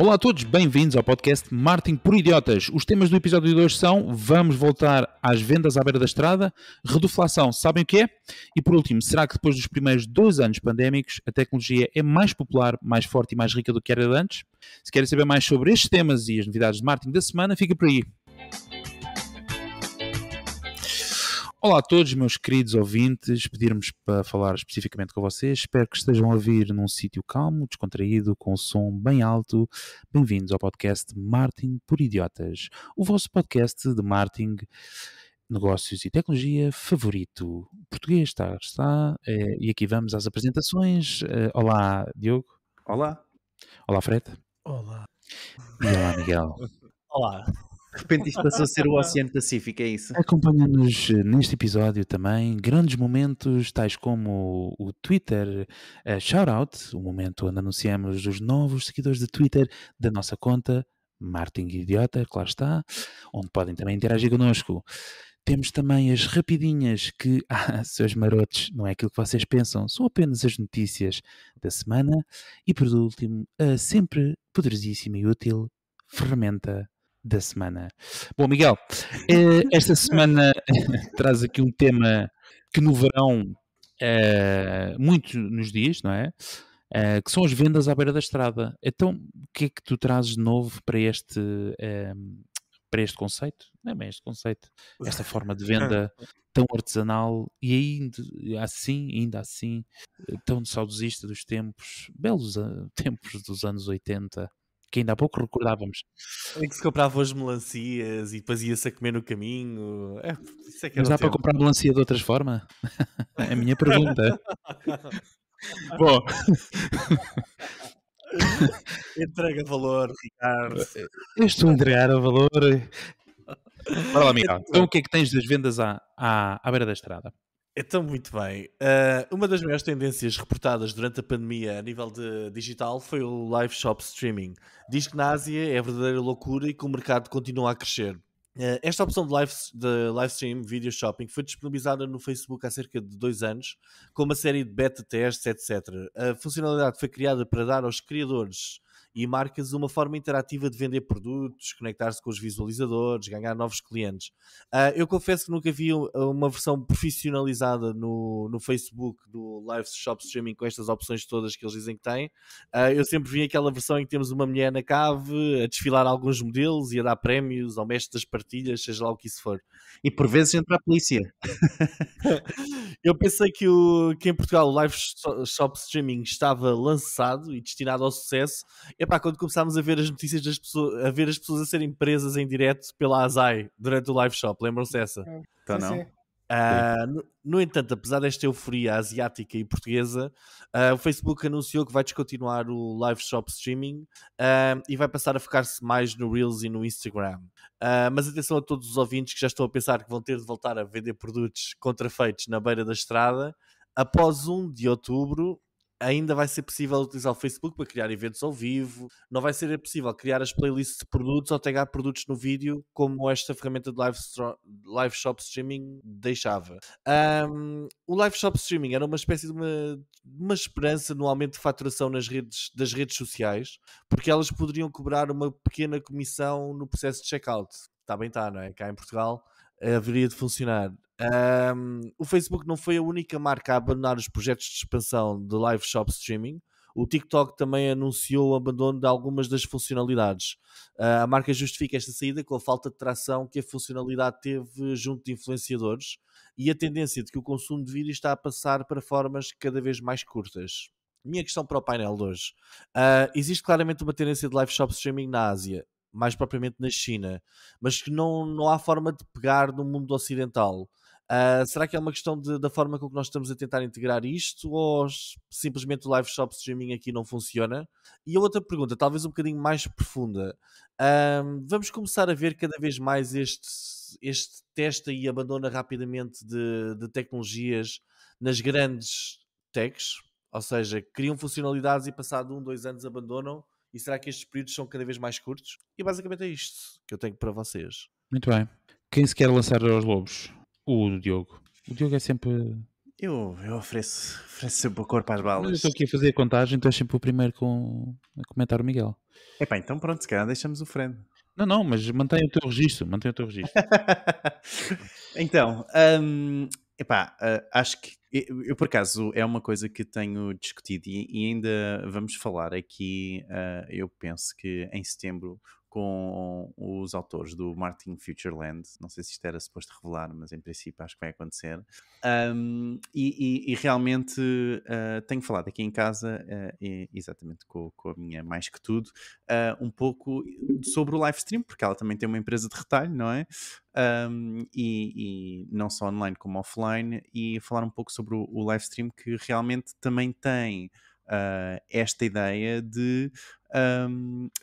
Olá a todos, bem-vindos ao podcast Marketing por Idiotas. Os temas do episódio de hoje são: vamos voltar às vendas à beira da estrada, reduflação, sabem o que é? E por último, será que depois dos primeiros 2 anos pandémicos a tecnologia é mais popular, mais forte e mais rica do que era antes? Se querem saber mais sobre estes temas e as novidades de marketing da semana, fica por aí. Olá a todos, meus queridos ouvintes, pedir-vos para falar especificamente com vocês. Espero que estejam a ouvir num sítio calmo, descontraído, com o som bem alto. Bem-vindos ao podcast Marketing por Idiotas, o vosso podcast de marketing, negócios e tecnologia favorito. Português está. E aqui vamos às apresentações. Olá, Diogo. Olá. Olá, Fred. Olá. E olá, Miguel. Olá. De repente isto passou a ser o Oceano Pacífico, é isso? Acompanha-nos neste episódio também grandes momentos, tais como o Twitter Shoutout, o momento onde anunciamos os novos seguidores de Twitter da nossa conta, Marketing Idiota, claro está, onde podem também interagir connosco. Temos também as rapidinhas que, seus marotos, não é aquilo que vocês pensam, são apenas as notícias da semana. E por último, a sempre poderosíssima e útil ferramenta da semana. Bom, Miguel, esta semana traz aqui um tema que no verão muito nos diz, não é? Que são as vendas à beira da estrada. Então, o que é que tu trazes de novo para este conceito? Não é bem este conceito, esta forma de venda tão artesanal e ainda assim, tão saudosista dos tempos, belos tempos dos anos 80, que ainda há pouco recordávamos. É que se comprava as melancias e depois ia-se a comer no caminho. Isso é que Mas era dá para comprar melancia de outras formas? É a minha pergunta. Bom, Entrega valor, Ricardo. eu estou a entregar a valor. Bora lá, Miguel. Então o que é que tens das vendas à beira da estrada? Então, muito bem. Uma das maiores tendências reportadas durante a pandemia a nível de digital foi o live shop streaming. Diz que na Ásia é verdadeira loucura e que o mercado continua a crescer. Esta opção de live stream, video shopping, foi disponibilizada no Facebook há cerca de 2 anos, com uma série de beta testes, etc. A funcionalidade foi criada para dar aos criadores e marcas uma forma interativa de vender produtos, conectar-se com os visualizadores, ganhar novos clientes. Eu confesso que nunca vi uma versão profissionalizada no Facebook do live shop streaming com estas opções todas que eles dizem que têm. Eu sempre vi aquela versão em que temos uma mulher na cave a desfilar alguns modelos e a dar prémios ao mestre das partilhas, seja lá o que isso for. E por vezes entra a polícia. Eu pensei que em Portugal o live shop streaming estava lançado e destinado ao sucesso. Quando começámos a ver as notícias das pessoas, a ver as pessoas a serem presas em direto pela Azai durante o live shop, lembram-se dessa? Então Sim, não. sim. No entanto, apesar desta euforia asiática e portuguesa, o Facebook anunciou que vai descontinuar o live shop streaming e vai passar a focar-se mais no Reels e no Instagram. Mas atenção a todos os ouvintes que já estão a pensar que vão ter de voltar a vender produtos contrafeitos na beira da estrada. Após 1 de outubro, ainda vai ser possível utilizar o Facebook para criar eventos ao vivo. Não vai ser possível criar as playlists de produtos ou tagar produtos no vídeo, como esta ferramenta de live shop streaming deixava. O live shop streaming era uma espécie de uma esperança no aumento de faturação das redes sociais, porque elas poderiam cobrar uma pequena comissão no processo de checkout. Está bem, não é? Cá em Portugal haveria de funcionar. O Facebook não foi a única marca a abandonar os projetos de expansão de live shop streaming. O TikTok também anunciou o abandono de algumas das funcionalidades. A marca justifica esta saída com a falta de tração que a funcionalidade teve junto de influenciadores e a tendência de que o consumo de vídeo está a passar para formas cada vez mais curtas. Minha questão para o painel de hoje. Existe claramente uma tendência de live shop streaming na Ásia, mais propriamente na China, mas que não há forma de pegar no mundo ocidental. Será que é uma questão da forma com que nós estamos a tentar integrar isto, ou simplesmente o live shop streaming aqui não funciona? E a outra pergunta, talvez um bocadinho mais profunda, vamos começar a ver cada vez mais este testa e abandona rapidamente de tecnologias nas grandes techs, ou seja, criam funcionalidades e passado 1, 2 anos abandonam. E será que estes períodos são cada vez mais curtos? E basicamente é isto que eu tenho para vocês. Muito bem. Quem se quer lançar aos lobos? O Diogo. O Diogo é sempre Eu ofereço sempre o corpo às Mas eu balas. estou aqui a fazer a contagem, tu és sempre o primeiro a comentar o Miguel. Epá, então pronto, se calhar deixamos o Fred. Não, mas mantém o teu registro, mantém o teu registro. Então, epá, acho que eu, por acaso, é uma coisa que tenho discutido e ainda vamos falar aqui, eu penso que em setembro, com os autores do Martin Futureland. Não sei se isto era suposto revelar, mas em princípio acho que vai acontecer. E realmente tenho falado aqui em casa, exatamente com a minha mais que tudo, um pouco sobre o live stream, porque ela também tem uma empresa de retalho, não é? E não só online como offline, e falar um pouco sobre o live stream, que realmente também tem esta ideia de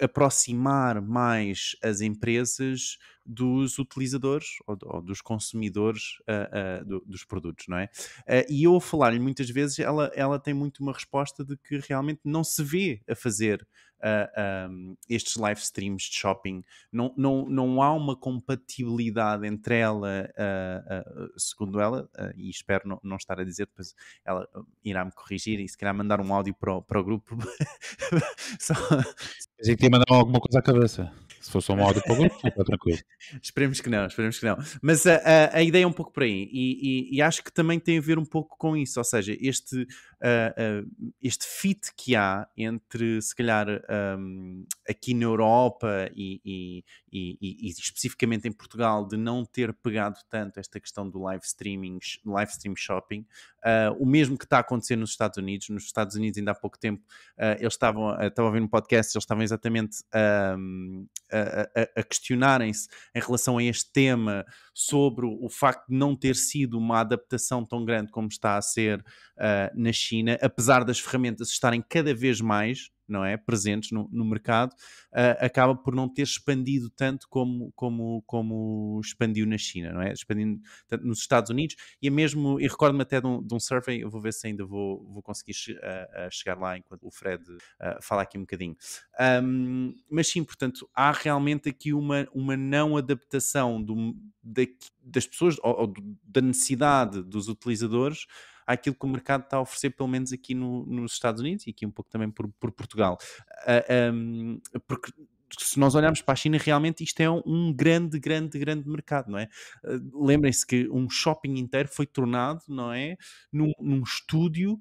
aproximar mais as empresas dos utilizadores ou dos consumidores dos produtos, não é? E eu a falar-lhe muitas vezes, ela tem muito uma resposta de que realmente não se vê a fazer estes live streams de shopping. Não há uma compatibilidade entre ela, segundo ela, e espero não estar a dizer, depois ela irá-me corrigir e se calhar mandar um áudio para o grupo. Só- Pensei que te ia mandar alguma coisa à cabeça. Se fosse um áudio para o grupo, fica tranquilo. Esperemos que não, esperemos que não. Mas a ideia é um pouco por aí, e acho que também tem a ver um pouco com isso, ou seja, este fit que há entre, se calhar, aqui na Europa e especificamente em Portugal, de não ter pegado tanto esta questão do live stream shopping, o mesmo que está a acontecer nos Estados Unidos. Nos Estados Unidos, ainda há pouco tempo, eles estavam a ver no podcast, eles estavam exatamente a questionarem-se em relação a este tema, sobre o facto de não ter sido uma adaptação tão grande como está a ser na China, apesar das ferramentas estarem cada vez mais, não é, presentes no mercado, acaba por não ter expandido tanto como expandiu na China, não é? Expandindo tanto nos Estados Unidos, e recordo-me até de um survey, eu vou ver se ainda vou conseguir chegar lá enquanto o Fred fala aqui um bocadinho. Mas sim, portanto, há realmente aqui uma não adaptação das pessoas, ou da necessidade dos utilizadores, àquilo que o mercado está a oferecer, pelo menos aqui nos Estados Unidos, e aqui um pouco também por Portugal. Porque se nós olharmos para a China, realmente isto é um grande mercado, não é? Lembrem-se que um shopping inteiro foi tornado, não é? Num estúdio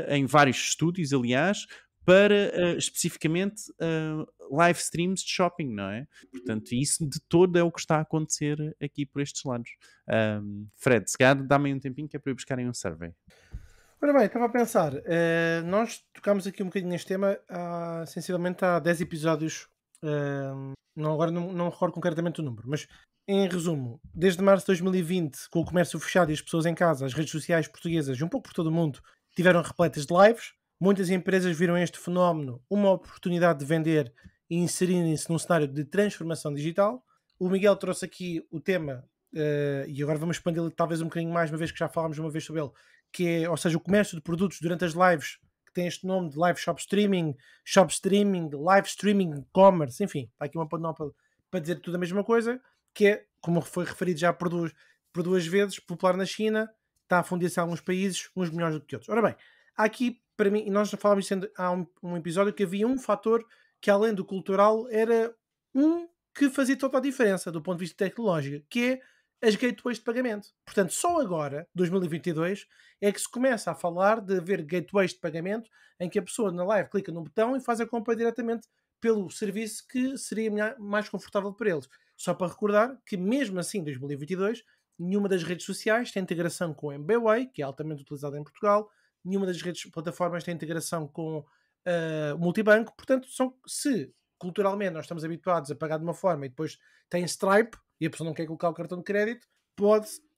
em vários estúdios, aliás, para especificamente live streams de shopping, não é? Portanto, isso de todo é o que está a acontecer aqui por estes lados. Fred, se calhar dá-me um tempinho que é para eu buscarem um survey. Ora bem, estava a pensar, nós tocámos aqui um bocadinho neste tema sensivelmente há 10 episódios, agora não recordo concretamente o número, mas em resumo, desde março de 2020, com o comércio fechado e as pessoas em casa, as redes sociais portuguesas e um pouco por todo o mundo tiveram repletas de lives. Muitas empresas viram este fenómeno uma oportunidade de vender e inserirem-se num cenário de transformação digital. O Miguel trouxe aqui o tema, e agora vamos expandi-lo talvez um bocadinho mais, uma vez que já falámos uma vez sobre ele, que é, ou seja, o comércio de produtos durante as lives, que tem este nome de live shop streaming, live streaming, commerce, enfim, está aqui uma panóplia para dizer tudo a mesma coisa, que é, como foi referido já por duas vezes, popular na China, está a fundir-se em alguns países, uns melhores do que outros. Ora bem, há aqui, para mim, e nós já falámos disso há um episódio, que havia um fator que, além do cultural, era que fazia toda a diferença do ponto de vista tecnológico, que é as gateways de pagamento. Portanto, só agora, 2022, é que se começa a falar de haver gateways de pagamento em que a pessoa na live clica no botão e faz a compra diretamente pelo serviço que seria mais confortável para eles. Só para recordar que, mesmo assim, em 2022, nenhuma das redes sociais tem integração com o MBWay, que é altamente utilizado em Portugal, nenhuma das plataformas tem integração com o multibanco. Portanto, se culturalmente nós estamos habituados a pagar de uma forma e depois tem Stripe e a pessoa não quer colocar o cartão de crédito,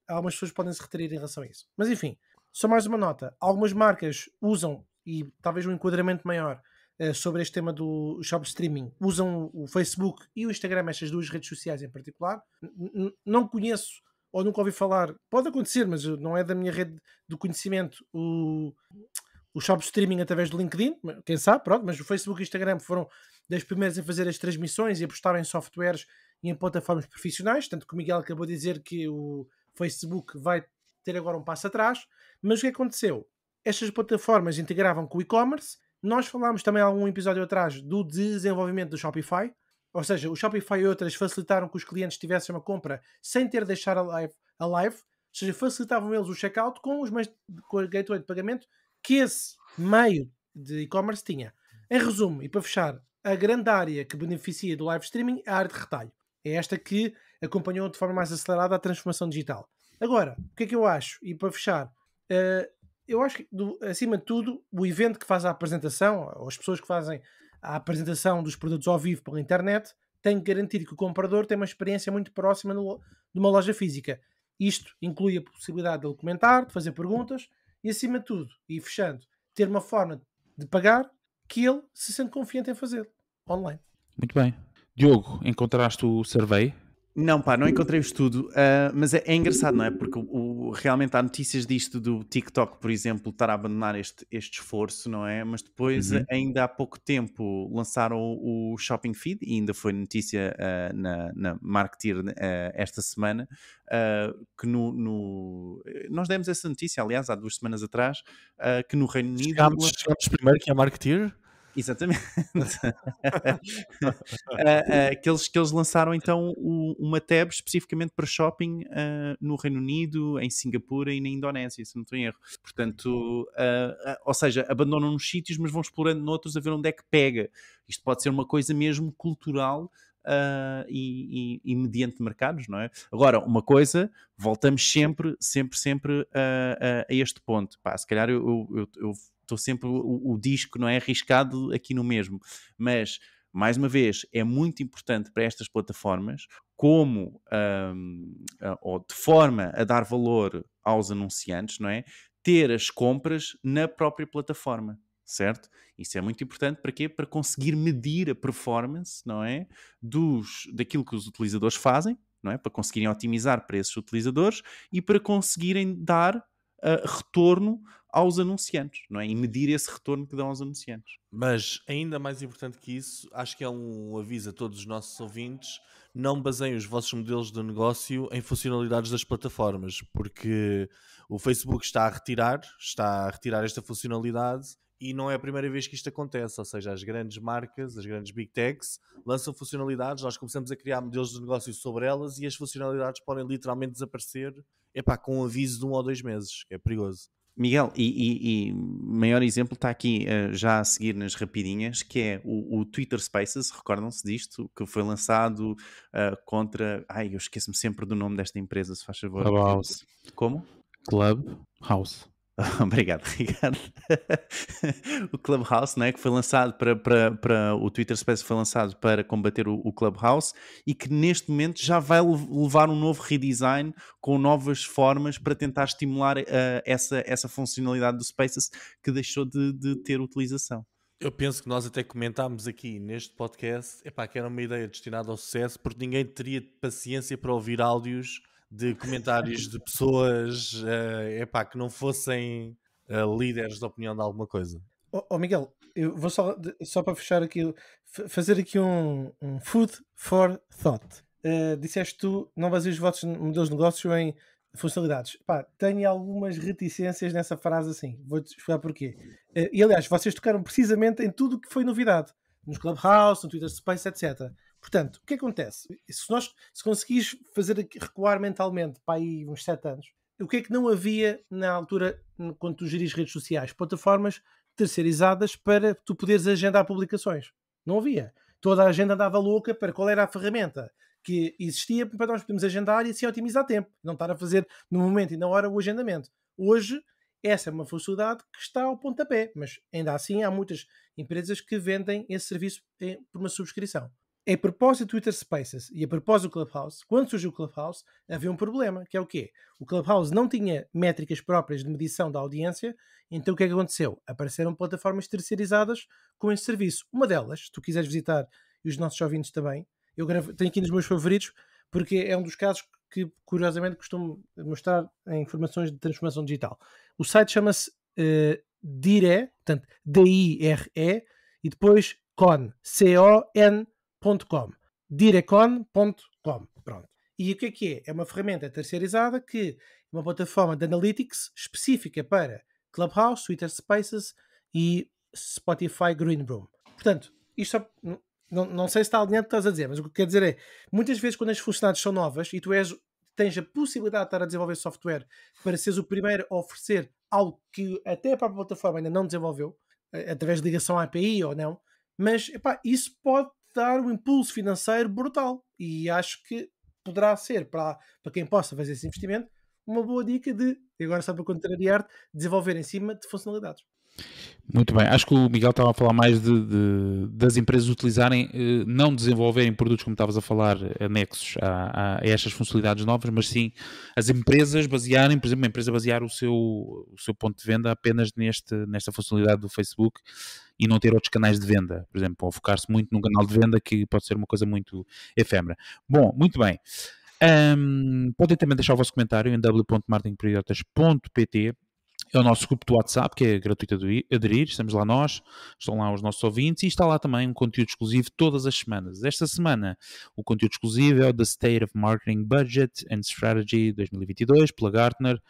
algumas pessoas podem se retrair em relação a isso. Mas enfim, só mais uma nota. Algumas marcas usam, e talvez um enquadramento maior sobre este tema do shop streaming, usam o Facebook e o Instagram, estas duas redes sociais em particular. Não conheço ou nunca ouvi falar, pode acontecer, mas não é da minha rede de conhecimento, o shop streaming através do LinkedIn, quem sabe, pronto, mas o Facebook e o Instagram foram das primeiras a fazer as transmissões e a apostar em softwares e em plataformas profissionais, tanto que o Miguel acabou de dizer que o Facebook vai ter agora um passo atrás, mas o que aconteceu? Estas plataformas integravam com o e-commerce. Nós falámos também há algum episódio atrás do desenvolvimento do Shopify, ou seja, o Shopify e outras facilitaram que os clientes tivessem uma compra sem ter de deixar a live, ou seja, facilitavam eles o checkout com a gateway de pagamento que esse meio de e-commerce tinha. Em resumo, e para fechar, a grande área que beneficia do live streaming é a área de retalho. É esta que acompanhou de forma mais acelerada a transformação digital. Agora, o que é que eu acho? E para fechar, eu acho que, acima de tudo, o evento que faz a apresentação, ou as pessoas que fazem a apresentação dos produtos ao vivo pela internet, tem que garantir que o comprador tem uma experiência muito próxima de uma loja física. Isto inclui a possibilidade de ele comentar, de fazer perguntas e, acima de tudo, e fechando, ter uma forma de pagar que ele se sente confiante em fazer online. Muito bem. Diogo, encontraste o survey? Não, pá, não encontrei o estudo, mas é engraçado, não é? Porque realmente há notícias disto do TikTok, por exemplo, estar a abandonar este esforço, não é? Mas depois, ainda há pouco tempo, lançaram o Shopping Feed, e ainda foi notícia na Marketeer esta semana, que nós demos essa notícia, aliás, há 2 semanas atrás, que no Reino Unido... Chegámos primeiro que a Marketeer? Exatamente. Que eles lançaram então uma tab especificamente para shopping no Reino Unido, em Singapura e na Indonésia, se não estou em erro. Portanto, ou seja, abandonam nos sítios, mas vão explorando noutros a ver onde é que pega. Isto pode ser uma coisa mesmo cultural e mediante mercados, não é? Agora, uma coisa, voltamos sempre a este ponto. Pá, se calhar eu estou sempre o disco, não é, arriscado aqui no mesmo, mas mais uma vez é muito importante para estas plataformas como ou de forma a dar valor aos anunciantes, não é, ter as compras na própria plataforma, certo? Isso é muito importante para quê? Para conseguir medir a performance, não é, daquilo que os utilizadores fazem, não é, para conseguirem otimizar para esses utilizadores e para conseguirem dar retorno aos anunciantes, não é? E medir esse retorno que dão aos anunciantes. Mas, ainda mais importante que isso, acho que é um aviso a todos os nossos ouvintes: não baseiem os vossos modelos de negócio em funcionalidades das plataformas, porque o Facebook está a retirar esta funcionalidade e não é a primeira vez que isto acontece. Ou seja, as grandes marcas, as grandes big techs lançam funcionalidades, nós começamos a criar modelos de negócio sobre elas e as funcionalidades podem literalmente desaparecer com um aviso de 1 ou 2 meses. É perigoso. Miguel, e maior exemplo está aqui já a seguir nas rapidinhas, que é o Twitter Spaces, recordam-se disto, que foi lançado contra... eu esqueço-me sempre do nome desta empresa, se faz favor. Clubhouse. Como? Clubhouse. Obrigado, Ricardo. O Clubhouse, não é? Que foi lançado para o Twitter Spaces, foi lançado para combater o Clubhouse e que neste momento já vai levar um novo redesign com novas formas para tentar estimular essa funcionalidade do Spaces que deixou de ter utilização. Eu penso que nós até comentámos aqui neste podcast que era uma ideia destinada ao sucesso, porque ninguém teria paciência para ouvir áudios de comentários de pessoas que não fossem líderes de opinião de alguma coisa. Miguel, eu vou só para fechar aqui, fazer aqui um food for thought. Disseste tu, não baseias os vossos modelos de negócio em funcionalidades. Tenho algumas reticências nessa frase assim. Vou-te explicar porquê. E aliás, vocês tocaram precisamente em tudo o que foi novidade. Nos Clubhouse, no Twitter Space, etc. Portanto, o que acontece? Se conseguires recuar mentalmente para aí uns 7 anos, o que é que não havia na altura, quando tu geris redes sociais? Plataformas terceirizadas para tu poderes agendar publicações. Não havia. Toda a agenda andava louca para qual era a ferramenta que existia para nós podermos agendar e assim otimizar tempo. Não estar a fazer no momento e na hora o agendamento. Hoje, essa é uma funcionalidade que está ao pontapé, mas ainda assim há muitas empresas que vendem esse serviço por uma subscrição. A propósito do Twitter Spaces e a propósito do Clubhouse, quando surgiu o Clubhouse, havia um problema, que é o quê? O Clubhouse não tinha métricas próprias de medição da audiência, então o que é que aconteceu? Apareceram plataformas terceirizadas com esse serviço. Uma delas, se tu quiseres visitar, e os nossos ouvintes também, eu tenho aqui nos meus favoritos, porque é um dos casos que, curiosamente, costumo mostrar em informações de transformação digital. O site chama-se Dire, portanto, D-I-R-E, e depois Con, C-O-N.com, direcon.com. Pronto. E o que é? É uma ferramenta terceirizada que uma plataforma de analytics específica para Clubhouse, Twitter Spaces e Spotify Green Room. Portanto, isto não sei se está alinhado o que estás a dizer, mas o que eu quero dizer é, muitas vezes quando as funcionalidades são novas e tens a possibilidade de estar a desenvolver software para seres o primeiro a oferecer algo que até a própria plataforma ainda não desenvolveu, através de ligação à API ou não, mas isso pode dar um impulso financeiro brutal e acho que poderá ser para quem possa fazer esse investimento uma boa dica de, e agora só para contrariar-te, desenvolver em cima de funcionalidades. Muito bem, acho que o Miguel estava a falar mais das empresas utilizarem, não desenvolverem produtos como estavas a falar, anexos a estas funcionalidades novas, mas sim as empresas basearem, por exemplo, uma empresa basear o seu ponto de venda apenas nesta funcionalidade do Facebook e não ter outros canais de venda, por exemplo, ou focar-se muito num canal de venda que pode ser uma coisa muito efêmera. Bom, muito bem. Podem também deixar o vosso comentário em w.marketingprioritas.pt. É o nosso grupo do WhatsApp, que é gratuito de aderir, estamos lá nós, estão lá os nossos ouvintes e está lá também um conteúdo exclusivo todas as semanas. Esta semana o conteúdo exclusivo é o The State of Marketing Budget and Strategy 2022, pela Gartner.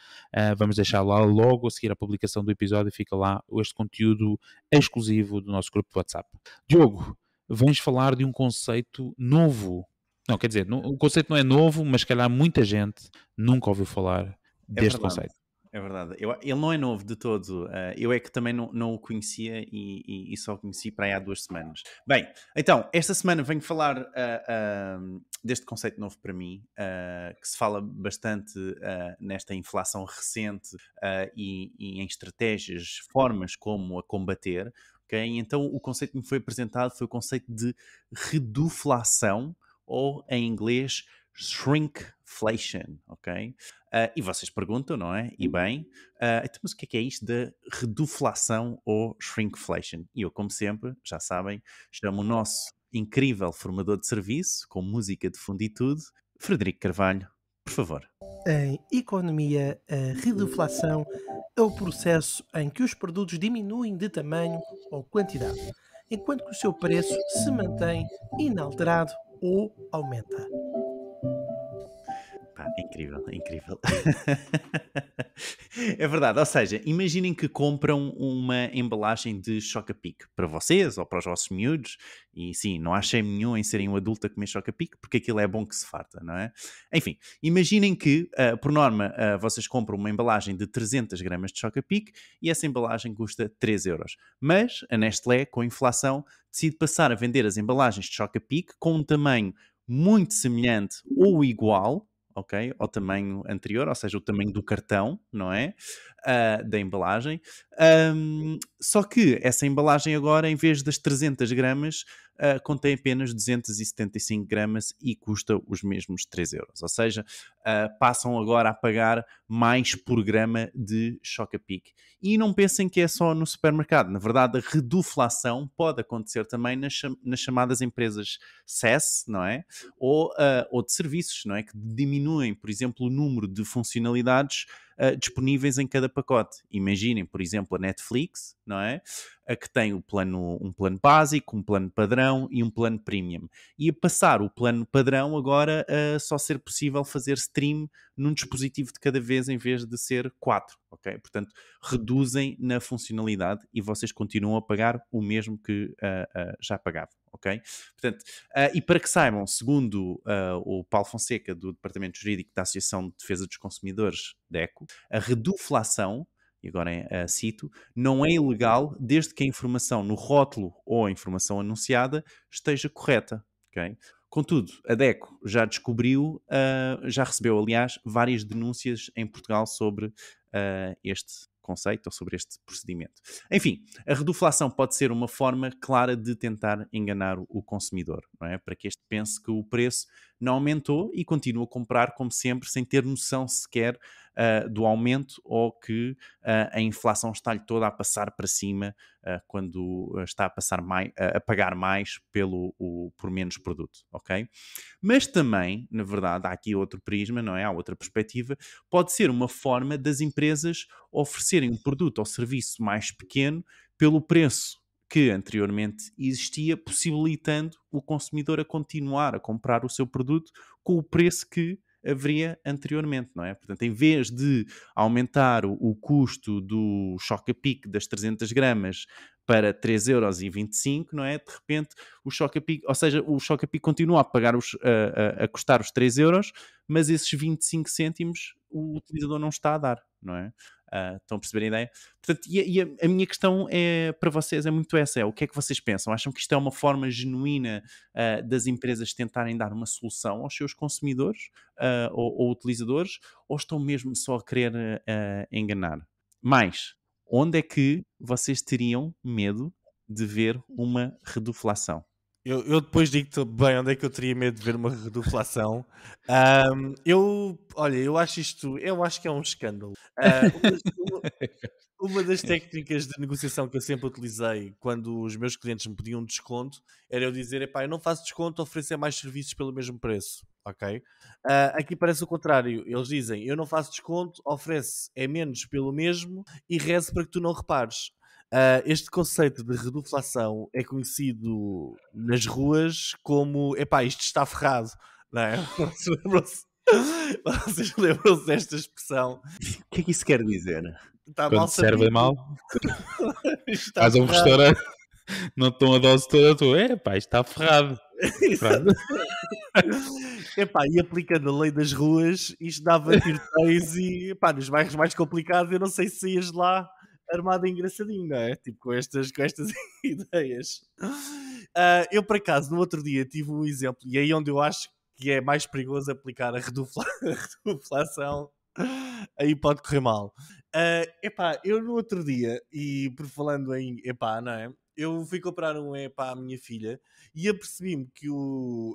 Vamos deixar lá logo a seguir a publicação do episódio, fica lá este conteúdo exclusivo do nosso grupo do WhatsApp. Diogo, vens falar de um conceito novo. Não, quer dizer, o conceito não é novo, mas se calhar muita gente nunca ouviu falar deste conceito. É verdade. Ele não é novo de todo. Eu é que também não o conhecia e só o conheci para aí há 2 semanas. Bem, então, esta semana venho falar deste conceito novo para mim, que se fala bastante nesta inflação recente e em estratégias, formas como a combater. Okay? Então, o conceito que me foi apresentado foi o conceito de reduflação, ou em inglês, shrinkflation, ok? E vocês perguntam, não é? E bem, então, mas o que é isto da reduflação ou shrinkflation? E eu, como sempre, já sabem, chamo o nosso incrível formador de serviço, com música de fundo e tudo, Frederico Carvalho, por favor. Em economia, a reduflação é o processo em que os produtos diminuem de tamanho ou quantidade, enquanto que o seu preço se mantém inalterado ou aumenta. É incrível, é incrível. É verdade, ou seja, imaginem que compram uma embalagem de Choca-Pique para vocês ou para os vossos miúdos, e sim, não há shame nenhum em serem um adulto a comer Choca-Pique, porque aquilo é bom que se farta, não é? Enfim, imaginem que, por norma, vocês compram uma embalagem de 300 gramas de Choca-Pique e essa embalagem custa 3 euros. Mas a Nestlé, com a inflação, decide passar a vender as embalagens de Choca-Pique com um tamanho muito semelhante ou igual, ok, ao tamanho anterior, ou seja, o tamanho do cartão, não é? Da embalagem. Só que essa embalagem agora, em vez das 300 gramas, contém apenas 275 gramas e custa os mesmos 3 euros. Ou seja, passam agora a pagar mais por grama de Choca-Pique. E não pensem que é só no supermercado. Na verdade, a reduflação pode acontecer também nas chamadas empresas SaaS, não é? Ou de serviços, não é? Que diminuem, por exemplo, o número de funcionalidades disponíveis em cada pacote. Imaginem, por exemplo, a Netflix, não é? Que tem um plano básico, um plano padrão e um plano premium. E a passar o plano padrão agora só ser possível fazer stream num dispositivo de cada vez em vez de ser 4, ok? Portanto, reduzem na funcionalidade e vocês continuam a pagar o mesmo que já pagavam, ok? Portanto, e para que saibam, segundo o Paulo Fonseca, do Departamento Jurídico da Associação de Defesa dos Consumidores, DECO, a reduflação, e agora cito, não é ilegal desde que a informação no rótulo ou a informação anunciada esteja correta, ok? Contudo, a DECO já descobriu, já recebeu, aliás, várias denúncias em Portugal sobre este conceito ou sobre este procedimento. Enfim, a reduflação pode ser uma forma clara de tentar enganar o consumidor, não é? Para que este pense que o preço não aumentou e continua a comprar como sempre, sem ter noção sequer do aumento ou que a inflação está-lhe toda a passar para cima quando está a passar a pagar mais por menos produto, ok? Mas também, na verdade, há aqui outro prisma, não é? Há outra perspectiva, pode ser uma forma das empresas oferecerem um produto ou serviço mais pequeno pelo preço que anteriormente existia, possibilitando o consumidor a continuar a comprar o seu produto com o preço que haveria anteriormente, não é? Portanto, em vez de aumentar o custo do Choca-Pic das 300 gramas para 3,25€, não é? De repente, o Choca-Pic, ou seja, o Choca-Pic continua a pagar a custar os 3€, mas esses 25 cêntimos o utilizador não está a dar, não é? Estão a perceber a ideia? Portanto, a minha questão para vocês é muito essa, o que é que vocês pensam? Acham que isto é uma forma genuína das empresas tentarem dar uma solução aos seus consumidores ou utilizadores, ou estão mesmo só a querer enganar? Mais, onde é que vocês teriam medo de ver uma reduflação? Eu depois digo-te bem onde é que eu teria medo de ver uma reduflação. Olha, eu acho que é um escândalo. Uma das técnicas de negociação que eu sempre utilizei quando os meus clientes me pediam desconto era eu dizer, epá, eu não faço desconto, oferecer mais serviços pelo mesmo preço, ok? Aqui parece o contrário, eles dizem, eu não faço desconto, oferece menos pelo mesmo e reze para que tu não repares. Este conceito de reduflação é conhecido nas ruas como, epá, isto está ferrado, não é? Vocês lembram-se desta expressão? O que é que isso quer dizer? Está Quando mal te servem servido. mal, Está vais a um ferrado. restaurante, não estão a dose toda, tu, pá, isto está ferrado. Ferrado. Epá, e aplicando a lei das ruas, isto dava tiroteios e, epá, nos bairros mais complicados, eu não sei se ias de lá armado engraçadinho, não é? Tipo, com estas ideias. Eu, por acaso, no outro dia tive um exemplo, e aí onde eu acho que é mais perigoso aplicar a reduflação, aí pode correr mal. Epá, eu no outro dia, e por falando em epá, não é? Eu fui comprar um epá à minha filha e apercebi-me que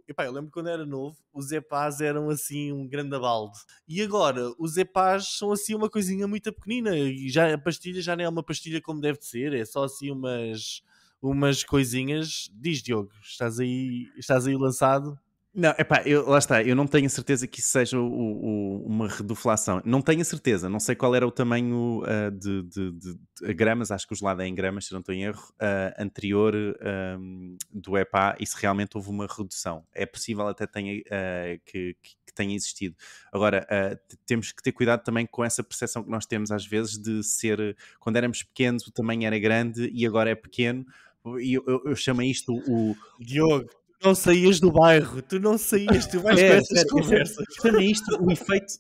epá, eu lembro quando era novo, os epás eram assim um grande balde. E agora, os epás são assim uma coisinha muito pequenina e já a pastilha já não é uma pastilha como deve de ser, é só assim umas coisinhas. Diz, Diogo, estás aí lançado? Não, epá, lá está, eu não tenho a certeza que isso seja uma reduflação. Não tenho a certeza, não sei qual era o tamanho de gramas, acho que o gelado é em gramas, se não estou em erro, anterior do EPA, e se realmente houve uma redução. É possível até que tenha existido. Agora, temos que ter cuidado também com essa percepção que nós temos às vezes de ser, quando éramos pequenos o tamanho era grande e agora é pequeno, e eu chamo isto Diogo, tu não saías do bairro, tu vais com essas conversas. Chamei isto o efeito.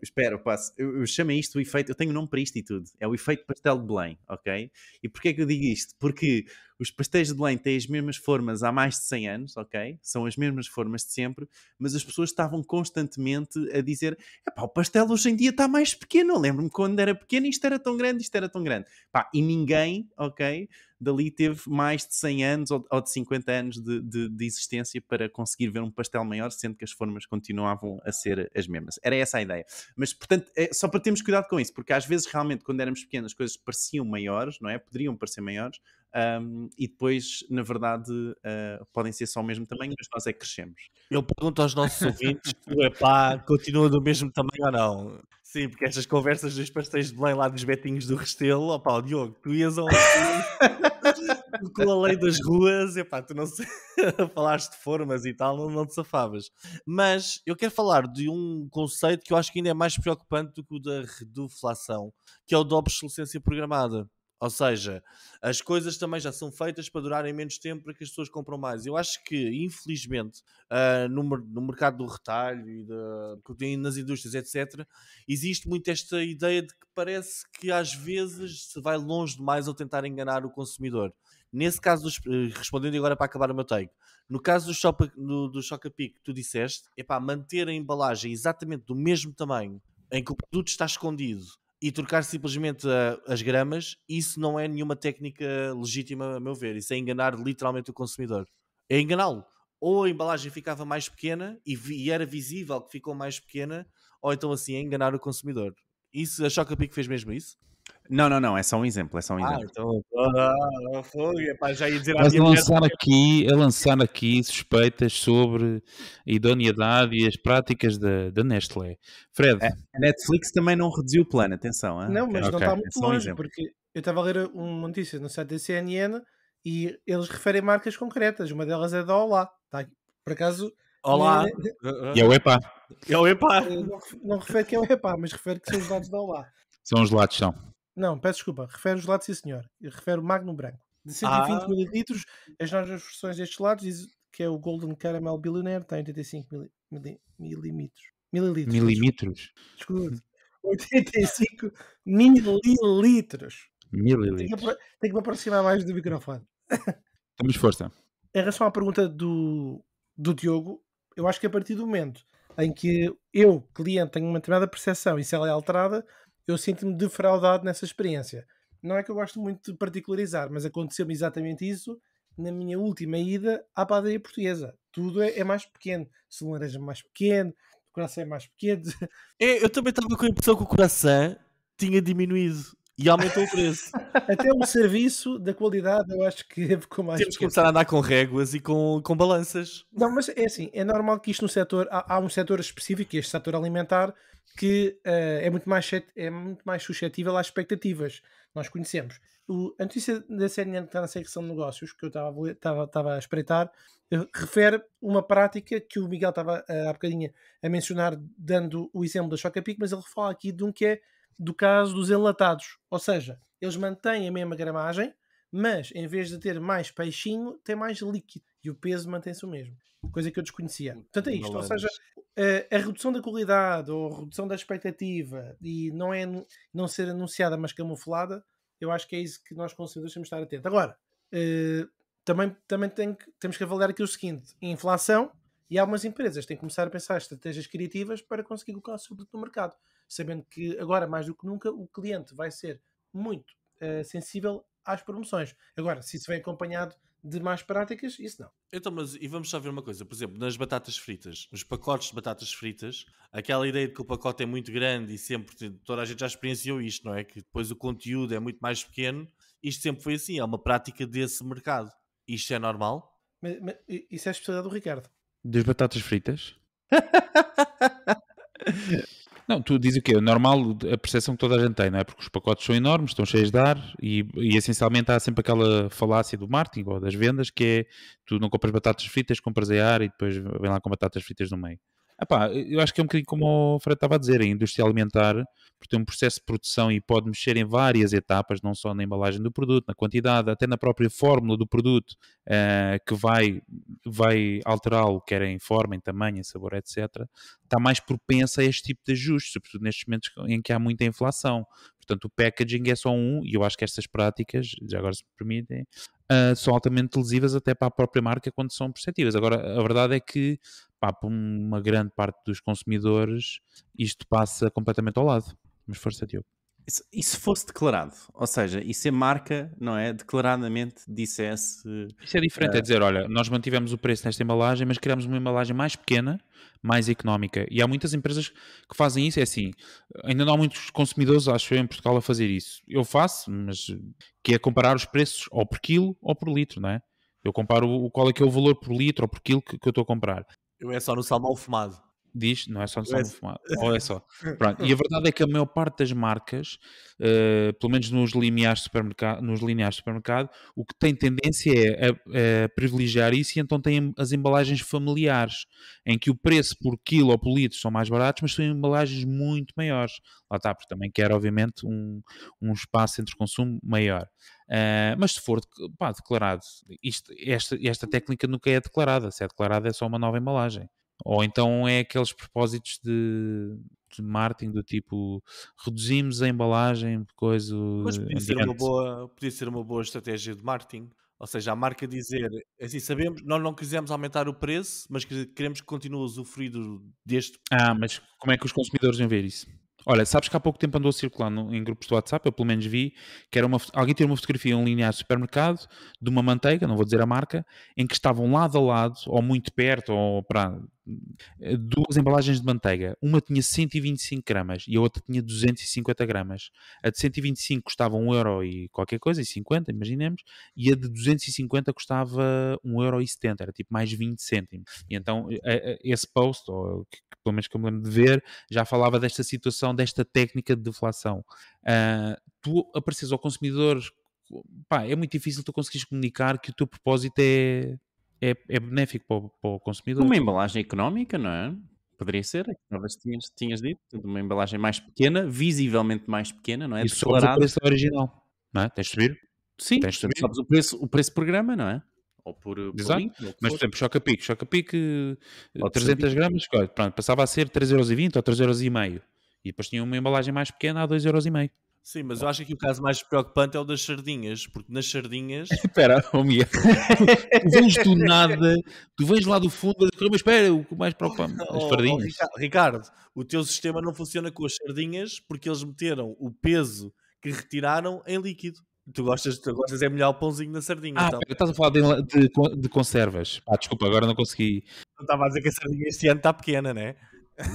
Espera, eu passo. Eu chamei isto o efeito. Eu tenho um nome para isto e tudo. É o efeito pastel de Belém, ok? E porquê é que eu digo isto? Porque os pastéis de Belém têm as mesmas formas há mais de 100 anos, ok? São as mesmas formas de sempre, mas as pessoas estavam constantemente a dizer: epá, o pastel hoje em dia está mais pequeno. Eu lembro-me quando era pequeno, isto era tão grande, isto era tão grande. Pá, e ninguém, ok? Dali teve mais de 100 anos ou de 50 anos de existência para conseguir ver um pastel maior, sendo que as formas continuavam a ser as mesmas. Era essa a ideia. Mas, portanto, só para termos cuidado com isso, porque às vezes, realmente, quando éramos pequenos, as coisas pareciam maiores, não é? Poderiam parecer maiores, e depois, na verdade, podem ser só o mesmo tamanho, mas nós é que crescemos. Eu pergunto aos nossos ouvintes se o epá continua do mesmo tamanho ou não. Sim, porque estas conversas dos pastéis de Belém lá dos betinhos do Restelo, opá, o Diogo, tu ias a com a lei das ruas, epá, tu não sei, falaste de formas e tal, não te safavas. Mas eu quero falar de um conceito que eu acho que ainda é mais preocupante do que o da reduflação, que é o da obsolescência programada. Ou seja, as coisas também já são feitas para durarem menos tempo para que as pessoas compram mais. Eu acho que, infelizmente, no mercado do retalho e nas indústrias, etc., existe muito esta ideia de que parece que às vezes se vai longe demais ao tentar enganar o consumidor. Nesse caso, respondendo agora para acabar o meu take, no caso do Choca-Pic que tu disseste, epá, manter a embalagem exatamente do mesmo tamanho em que o produto está escondido e trocar simplesmente as gramas, isso não é nenhuma técnica legítima, a meu ver. Isso é enganar literalmente o consumidor. É enganá-lo. Ou a embalagem ficava mais pequena e era visível que ficou mais pequena, ou então assim é enganar o consumidor. Isso, a Choca-Pic fez mesmo isso? Não, é só um exemplo, é só um exemplo. Então foi, epá, já ia dizer Mas a lançar aqui suspeitas sobre a idoneidade e as práticas da Nestlé. Fred. A Netflix também não reduziu o plano, atenção. Não, mas não está muito longe, um porque eu estava a ler uma notícia no site da CNN e eles referem marcas concretas. Uma delas é da Olá. Tá? Por acaso, Olá. E é o EPA. É o EPA. Não refere que é o EPA, mas refere que são os lados da Olá. São os lados, são. Não, peço desculpa, refere os lados, sim senhor. Eu refere o Magno Branco. De 120 ml, as novas versões destes lados diz que é o Golden Caramel Billionaire, tem 85 mililitros. Milímetros. Desculpe. 85 mililitros. Mililitros. Tenho que me aproximar mais do microfone. Temos força. Em relação à pergunta do Diogo, eu acho que a partir do momento em que eu, cliente, tenho uma determinada percepção e se ela é alterada, eu sinto-me defraudado nessa experiência. Não é que eu gosto muito de particularizar, mas aconteceu-me exatamente isso na minha última ida à padaria portuguesa. Tudo é mais pequeno. Se o laranja é mais pequeno, o coração é mais pequeno. Eu também estava com a impressão que o coração tinha diminuído e aumentou o preço. Até o serviço da qualidade eu acho que ficou mais Temos que pequeno. começar a andar com réguas e com balanças. Não, mas é assim, é normal que isto no setor, há um setor específico, este setor alimentar, que é muito mais suscetível às expectativas. Nós conhecemos. A notícia da CNN que está na secção de negócios, que eu estava a espreitar, refere uma prática que o Miguel estava há bocadinho a mencionar, dando o exemplo da Chocapic, mas ele fala aqui de um que é do caso dos enlatados. Ou seja, eles mantêm a mesma gramagem, mas em vez de ter mais peixinho, tem mais líquido. E o peso mantém-se o mesmo. Coisa que eu desconhecia. Portanto, é isto. Ou seja, a redução da qualidade ou a redução da expectativa e não ser anunciada, mas camuflada, eu acho que é isso que nós consumidores temos de estar atentos. Agora, também temos que avaliar aqui o seguinte: inflação, e algumas empresas têm que começar a pensar estratégias criativas para conseguir colocar o seu produto no mercado, sabendo que agora, mais do que nunca, o cliente vai ser muito sensível às promoções. Agora, se isso vem acompanhado de más práticas, isso não. Então, mas e vamos só ver uma coisa, por exemplo, nas batatas fritas, nos pacotes de batatas fritas, aquela ideia de que o pacote é muito grande e sempre toda a gente já experienciou isto, não é? Que depois o conteúdo é muito mais pequeno, isto sempre foi assim, é uma prática desse mercado. Isto é normal? Mas isso é a especialidade do Ricardo. Das batatas fritas? Não, tu dizes o quê? Normal, a percepção que toda a gente tem, não é? Porque os pacotes são enormes, estão cheios de ar e essencialmente há sempre aquela falácia do marketing ou das vendas que é tu não compras batatas fritas, compras a ar e depois vem lá com batatas fritas no meio. Epá, eu acho que é um bocadinho como o Fred estava a dizer, a indústria alimentar, porque tem um processo de produção e pode mexer em várias etapas, não só na embalagem do produto, na quantidade, até na própria fórmula do produto, que vai alterá-lo, quer em forma, em tamanho, em sabor, etc. Está mais propensa a este tipo de ajustes, sobretudo nestes momentos em que há muita inflação. Portanto, o packaging é só e eu acho que estas práticas, já agora se me permitem, são altamente lesivas até para a própria marca quando são perceptíveis. Agora, a verdade é que para uma grande parte dos consumidores isto passa completamente ao lado. Mas força, Diogo. E se fosse declarado? Ou seja, e se a marca, não é, declaradamente dissesse... Isso é diferente, é dizer, olha, nós mantivemos o preço nesta embalagem, mas criamos uma embalagem mais pequena, mais económica. E há muitas empresas que fazem isso, é assim, ainda não há muitos consumidores, acho eu, em Portugal a fazer isso. Eu faço, mas que é comparar os preços ou por quilo ou por litro, não é? Eu comparo qual é que é o valor por litro ou por quilo que eu estou a comprar. Eu é só no salmão fumado. Diz, não é só no salmão fumado. Ou é só. Pronto. E a verdade é que a maior parte das marcas, pelo menos nos lineares de supermercado, o que tem tendência é a privilegiar isso, e então tem as embalagens familiares, em que o preço por quilo ou por litro são mais baratos, mas são embalagens muito maiores. Lá está, porque também quer, obviamente, um espaço entre consumo maior. Mas se for declarado, esta técnica nunca é declarada. Se é declarada, é só uma nova embalagem. Ou então é aqueles propósitos de marketing do tipo reduzimos a embalagem, coisa. Mas podia ser uma boa estratégia de marketing. Ou seja, a marca dizer, assim, sabemos, nós não quisemos aumentar o preço, mas queremos que continue a usufruir deste. Mas como é que os consumidores vão ver isso? Olha, sabes que há pouco tempo andou a circular em grupos do WhatsApp, eu pelo menos vi, que era alguém tirou uma fotografia em um linear de supermercado de uma manteiga, não vou dizer a marca, em que estavam lado a lado, ou muito perto, ou para duas embalagens de manteiga. Uma tinha 125 gramas e a outra tinha 250 gramas. A de 125 custava 1 euro e qualquer coisa, e 50, imaginemos, e a de 250 custava 1 euro e 70, era tipo mais 20 cêntimos. E então esse post, ou pelo menos que eu me lembro de ver, já falava desta situação, desta técnica de deflação. Tu apareces ao consumidor, é muito difícil tu conseguires comunicar que o teu propósito é é benéfico para o consumidor. Uma embalagem económica, não é? Poderia ser, talvez tinhas dito, uma embalagem mais pequena, visivelmente mais pequena, não é? E sobes o Declarado. preço da original, não é? Tens de subir. Sim, Tens de portanto, subir. sabes o preço por programa, não é? Ou por Exato. link, ou o que Mas, for. por exemplo, Choca-Pique, Pode 300 gramas, pronto, passava a ser 3,20€ ou 3,5€. E depois tinha uma embalagem mais pequena a 2,5€. Sim, mas eu acho que o caso mais preocupante é o das sardinhas, porque nas sardinhas... Espera, oh Mia. Tu vens do nada, tu vens lá do fundo, mas espera, o que mais preocupa-me, as fardinhas. Ricardo, o teu sistema não funciona com as sardinhas porque eles meteram o peso que retiraram em líquido. Tu gostas é melhor o pãozinho da sardinha. Então. Espera, estás a falar de conservas. Desculpa, agora não consegui. Não estava a dizer que a sardinha este ano está pequena, não é?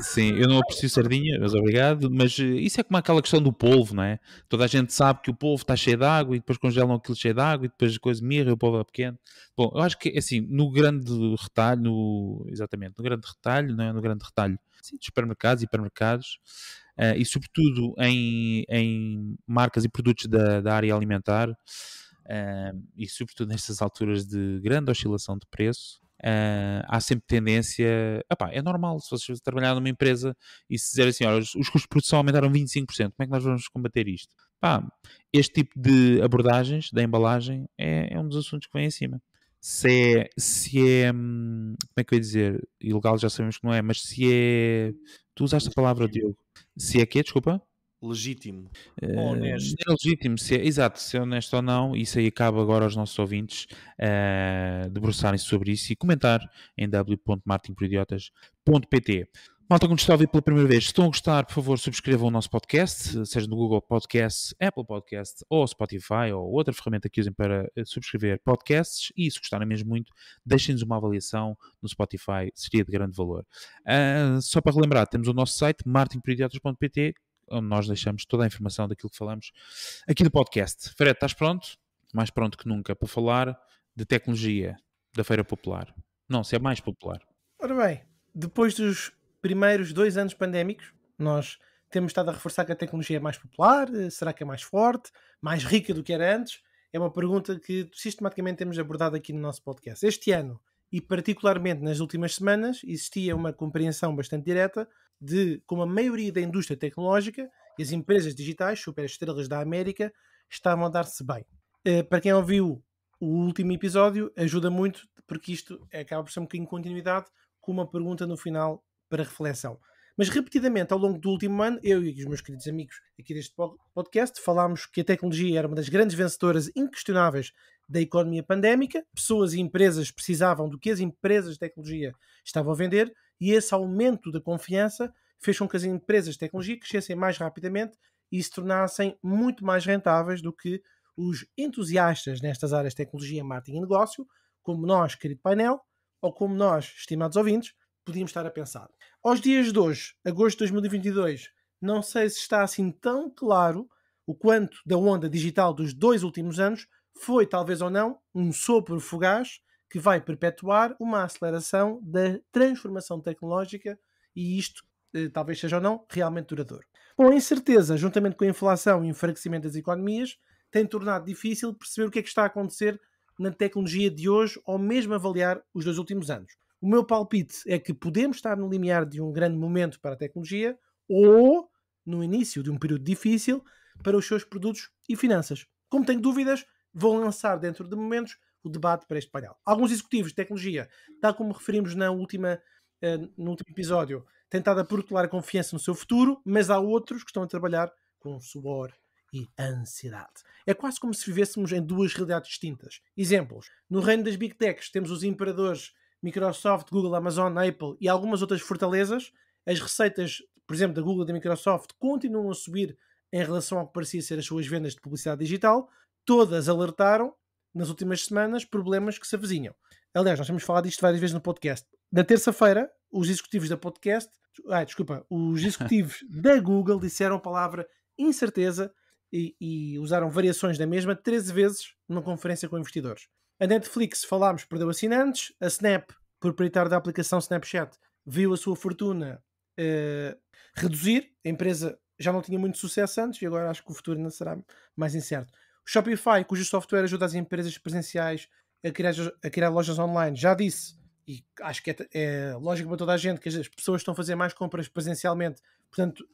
Sim, eu não aprecio sardinha, mas obrigado. Mas isso é como aquela questão do polvo, não é? Toda a gente sabe que o polvo está cheio de água e depois congelam aquilo cheio de água e depois a coisa mirra e o polvo é pequeno. Bom, eu acho que assim, no grande retalho, exatamente, no grande retalho, não é? No grande retalho, sim, dos supermercados e hipermercados, e sobretudo em marcas e produtos da área alimentar, e sobretudo nestas alturas de grande oscilação de preço. Há sempre tendência, é normal se vocês trabalhar numa empresa e se dizer assim, olha, os custos de produção aumentaram 25%, como é que nós vamos combater isto? Este tipo de abordagens da embalagem é um dos assuntos que vem acima. Se é como é que eu ia dizer, ilegal já sabemos que não é, mas se é, tu usaste a palavra, Diogo, se é que, desculpa? Legítimo. Honesto. É legítimo, exato, se é honesto ou não, isso aí cabe agora aos nossos ouvintes debruçarem-se sobre isso e comentar em w.martinporidiotas.pt. Malta que nos está a ouvir pela primeira vez, se estão a gostar, por favor, subscrevam o nosso podcast, seja no Google Podcast, Apple Podcast ou Spotify ou outra ferramenta que usem para subscrever podcasts, e se gostarem mesmo muito, deixem-nos uma avaliação no Spotify, seria de grande valor. Só para relembrar, temos o nosso site, martinporidiotas.pt, onde nós deixamos toda a informação daquilo que falamos aqui do podcast. Fred, estás pronto? Mais pronto que nunca para falar de tecnologia da Feira Popular. Não, se é mais popular. Ora bem, depois dos primeiros 2 anos pandémicos, nós temos estado a reforçar que a tecnologia é mais popular, será que é mais forte, mais rica do que era antes? É uma pergunta que sistematicamente temos abordado aqui no nosso podcast. Este ano, e particularmente nas últimas semanas, existia uma compreensão bastante direta de como a maioria da indústria tecnológica e as empresas digitais, superestrelas da América, estavam a dar-se bem. Para quem ouviu o último episódio, ajuda muito, porque isto acaba por ser um bocadinho de continuidade, com uma pergunta no final para reflexão. Mas repetidamente, ao longo do último ano, eu e os meus queridos amigos aqui deste podcast falámos que a tecnologia era uma das grandes vencedoras inquestionáveis da economia pandémica. Pessoas e empresas precisavam do que as empresas de tecnologia estavam a vender, e esse aumento da confiança fez com que as empresas de tecnologia crescessem mais rapidamente e se tornassem muito mais rentáveis do que os entusiastas nestas áreas de tecnologia, marketing e negócio, como nós, querido painel, ou como nós, estimados ouvintes, podíamos estar a pensar. Aos dias de hoje, agosto de 2022, não sei se está assim tão claro o quanto da onda digital dos 2 últimos anos foi, talvez ou não, um sopro fugaz que vai perpetuar uma aceleração da transformação tecnológica, e isto, talvez seja ou não, realmente duradouro. Bom, a incerteza, juntamente com a inflação e o enfraquecimento das economias, tem tornado difícil perceber o que é que está a acontecer na tecnologia de hoje, ou mesmo avaliar os 2 últimos anos. O meu palpite é que podemos estar no limiar de um grande momento para a tecnologia ou no início de um período difícil para os seus produtos e finanças. Como tenho dúvidas, vou lançar dentro de momentos o debate para este painel. Alguns executivos de tecnologia, tal como referimos no último episódio, têm estado a protelar a confiança no seu futuro, mas há outros que estão a trabalhar com suor e ansiedade. É quase como se vivêssemos em 2 realidades distintas. Exemplos. No reino das Big Techs temos os imperadores Microsoft, Google, Amazon, Apple e algumas outras fortalezas. As receitas, por exemplo, da Google e da Microsoft continuam a subir em relação ao que parecia ser as suas vendas de publicidade digital. Todas alertaram, nas últimas semanas, problemas que se avizinham. Aliás, nós temos falado disto várias vezes no podcast. Na terça-feira, os executivos os executivos da Google disseram a palavra incerteza e usaram variações da mesma 13 vezes numa conferência com investidores. A Netflix, falámos, perdeu assinantes. A Snap, proprietário da aplicação Snapchat, viu a sua fortuna reduzir. A empresa já não tinha muito sucesso antes e agora acho que o futuro ainda será mais incerto. O Shopify, cujo software ajuda as empresas presenciais a criar lojas online. Já disse, e acho que é lógico para toda a gente, que as pessoas estão a fazer mais compras presencialmente, portanto,